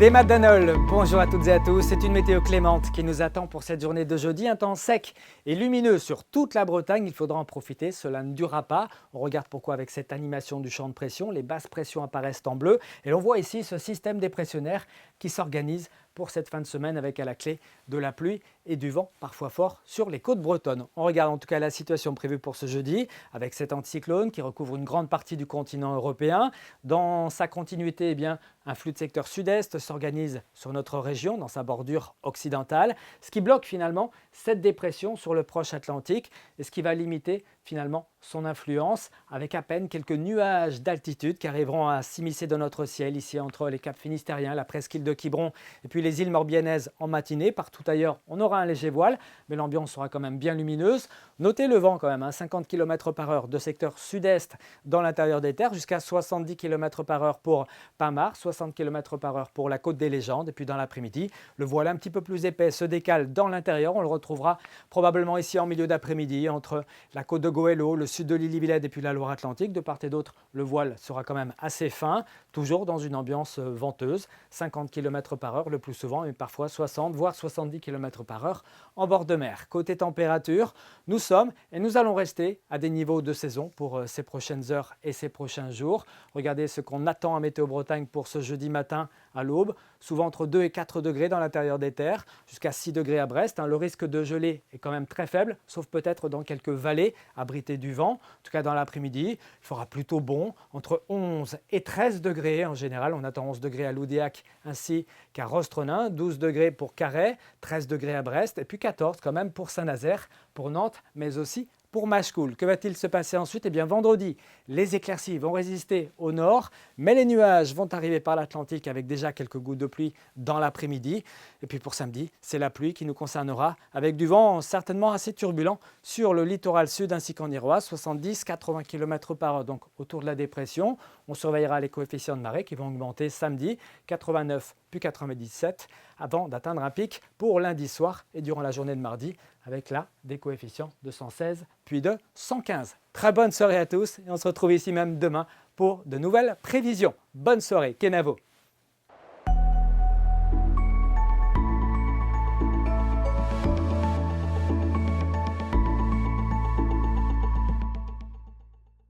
Des Madanol, bonjour à toutes et à tous. C'est une météo clémente qui nous attend pour cette journée de jeudi. Un temps sec et lumineux sur toute la Bretagne. Il faudra en profiter, cela ne durera pas. On regarde pourquoi avec cette animation du champ de pression. Les basses pressions apparaissent en bleu. Et l'on voit ici ce système dépressionnaire qui s'organise pour cette fin de semaine avec à la clé de la pluie et du vent parfois fort sur les côtes bretonnes. On regarde en tout cas la situation prévue pour ce jeudi avec cet anticyclone qui recouvre une grande partie du continent européen. Dans sa continuité, un flux de secteur sud-est s'organise sur notre région, dans sa bordure occidentale, ce qui bloque finalement cette dépression sur le proche Atlantique et ce qui va limiter finalement son influence avec à peine quelques nuages d'altitude qui arriveront à s'immiscer dans notre ciel ici entre les caps finistériens, la presqu'île de Quiberon et puis les îles Morbihanaises en matinée. Partout ailleurs, on aura un léger voile, mais l'ambiance sera quand même bien lumineuse. Notez le vent quand même, 50 km/h de secteur sud-est dans l'intérieur des terres, jusqu'à 70 km/h pour Pamar, 60 km/h pour la côte des Légendes. Et puis dans l'après-midi, le voile un petit peu plus épais se décale dans l'intérieur. On le retrouvera probablement ici en milieu d'après-midi entre la côte de Goëlo, le sud de l'Ille-et-Vilaine et puis la Loire-Atlantique. De part et d'autre, le voile sera quand même assez fin, toujours dans une ambiance venteuse, 50 km/h le plus souvent, mais parfois 60 voire 70 km/h en bord de mer. Côté température, nous sommes et nous allons rester à des niveaux de saison pour ces prochaines heures et ces prochains jours. Regardez ce qu'on attend à Météo Bretagne pour ce jeudi matin à l'aube, souvent entre 2 et 4 degrés dans l'intérieur des terres, jusqu'à 6 degrés à Brest. Le risque de gelée est quand même très faible, sauf peut-être dans quelques vallées abritées du vent. En tout cas, dans l'après-midi, il fera plutôt bon, entre 11 et 13 degrés. En général, on attend 11 degrés à Loudéac ainsi qu'à Rostronin, 12 degrés pour Carhaix, 13 degrés à Brest, et puis 14 quand même pour Saint-Nazaire, pour Nantes, mais aussi pour Machecoul. Que va-t-il se passer ensuite? Vendredi, les éclaircies vont résister au nord, mais les nuages vont arriver par l'Atlantique avec déjà quelques gouttes de pluie dans l'après-midi. Et puis pour samedi, c'est la pluie qui nous concernera avec du vent certainement assez turbulent sur le littoral sud ainsi qu'en Iroise, 70-80 km/h, donc autour de la dépression. On surveillera les coefficients de marée qui vont augmenter samedi, 89 puis 97, avant d'atteindre un pic pour lundi soir et durant la journée de mardi, avec là des coefficients de 116 puis de 115. Très bonne soirée à tous et on se retrouve ici même demain pour de nouvelles prévisions. Bonne soirée, Kenavo.